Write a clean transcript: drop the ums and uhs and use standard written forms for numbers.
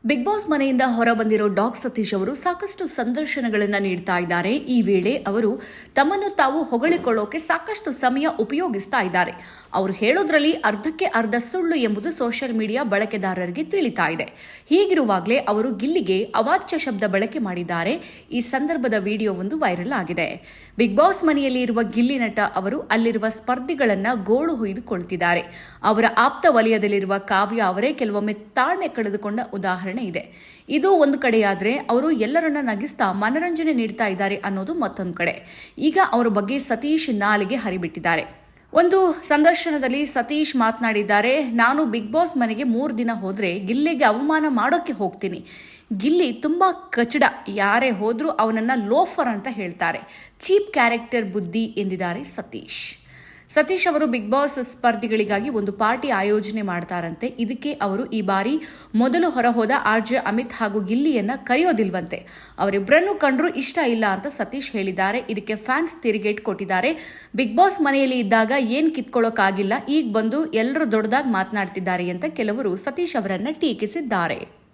Big boss ಮನೆಯಿಂದ ಹೊರಬಂದಿರೋ dog Satish ಅವರು ಸಾಕಷ್ಟು ಸಂದರ್ಶನಗಳನ್ನು ನೀಡ್ತಾ ಇದ್ದಾರೆ. ಈ ವೇಳೆ ಅವರು ತಮ್ಮನ್ನು ತಾವು ಹೊಗಳಿಕೊಳ್ಳೋಕೆ ಸಾಕಷ್ಟು ಸಮಯ ಉಪಯೋಗಿಸ್ತಾ ಇದ್ದಾರೆ. ಅವರು ಹೇಳೋದ್ರಲ್ಲಿ ಅರ್ಧಕ್ಕೆ ಅರ್ಧ ಸುಳ್ಳು ಎಂಬುದು ಸೋಷಿಯಲ್ ಮೀಡಿಯಾ ಬಳಕೆದಾರರಿಗೆ ತಿಳಿತಾ ಇದೆ. ಹೀಗಿರುವಾಗಲೇ ಅವರು ಗಿಲ್ಲಿಗೆ ಅವಾಚ್ಯ ಶಬ್ದ ಬಳಕೆ ಮಾಡಿದ್ದಾರೆ. ಈ ಸಂದರ್ಭದ ವಿಡಿಯೋ ಒಂದು ವೈರಲ್ ಆಗಿದೆ. ಬಿಗ್ ಬಾಸ್ ಮನೆಯಲ್ಲಿ ಇರುವ ಗಿಲ್ಲಿ ನಟ ಅವರು ಅಲ್ಲಿರುವ ಸ್ಪರ್ಧಿಗಳನ್ನ ಗೋಳು ಹೊಯ್ದುಕೊಳ್ತಿದ್ದಾರೆ. ಅವರ ಆಪ್ತ ವಲಯದಲ್ಲಿರುವ ಕಾವ್ಯ ಅವರೇ ಕೆಲವೊಮ್ಮೆ ತಾಳ್ಮೆ ಕಳೆದುಕೊಂಡ ಉದಾಹರಣೆ ಇದೆ. ಇದು ಒಂದು ಕಡೆಯಾದ್ರೆ ಅವರು ಎಲ್ಲರನ್ನ ನಗಿಸ್ತಾ ಮನರಂಜನೆ ನೀಡ್ತಾ ಇದ್ದಾರೆ ಅನ್ನೋದು ಮತ್ತೊಂದು ಕಡೆ. ಈಗ ಅವರ ಬಗ್ಗೆ ಸತೀಶ್ ನಾಲಿಗೆ ಹರಿಬಿಟ್ಟಿದ್ದಾರೆ. ಒಂದು ಸಂದರ್ಶನದಲ್ಲಿ ಸತೀಶ್ ಮಾತನಾಡಿದ್ದಾರೆ, ನಾನು ಬಿಗ್ ಬಾಸ್ ಮನೆಗೆ 3 ದಿನ ಹೋದ್ರೆ ಗಿಲ್ಲಿಗೆ ಅವಮಾನ ಮಾಡೋಕೆ ಹೋಗ್ತೀನಿ. ಗಿಲ್ಲಿ ತುಂಬಾ ಕಚಡ, ಯಾರೇ ಹೋದ್ರೂ ಅವನನ್ನ ಲೋಫರ್ ಅಂತ ಹೇಳ್ತಾರೆ. ಚೀಪ್ ಕ್ಯಾರೆಕ್ಟರ್ ಬುದ್ಧಿ ಎಂದಿದ್ದಾರೆ ಸತೀಶ್ ಅವರು ಬಿಗ್ ಬಾಸ್ ಸ್ಪರ್ಧಿಗಳಿಗಾಗಿ ಒಂದು ಪಾರ್ಟಿ ಆಯೋಜನೆ ಮಾಡ್ತಾರಂತೆ. ಇದಕ್ಕೆ ಅವರು ಈ ಬಾರಿ ಮೊದಲು ಹೊರಹೋದ ಆರ್ಜೆ ಅಮಿತ್ ಹಾಗೂ ಗಿಲ್ಲಿಯನ್ನ ಕರೆಯೋದಿಲ್ವಂತೆ. ಅವರಿಬ್ಬರನ್ನು ಕಂಡ್ರೂ ಇಷ್ಟ ಇಲ್ಲ ಅಂತ ಸತೀಶ್ ಹೇಳಿದ್ದಾರೆ. ಇದಕ್ಕೆ ಫ್ಯಾನ್ಸ್ ತಿರುಗೇಟ್ ಕೊಟ್ಟಿದ್ದಾರೆ. ಬಿಗ್ ಬಾಸ್ ಮನೆಯಲ್ಲಿ ಇದ್ದಾಗ ಏನ್ ಕಿತ್ಕೊಳ್ಳೋಕ್ಕಾಗಿಲ್ಲ, ಈಗ ಬಂದು ಎಲ್ಲರೂ ದೊಡ್ಡದಾಗಿ ಮಾತನಾಡ್ತಿದ್ದಾರೆ ಅಂತ ಕೆಲವರು ಸತೀಶ್ ಅವರನ್ನ ಟೀಕಿಸಿದ್ದಾರೆ.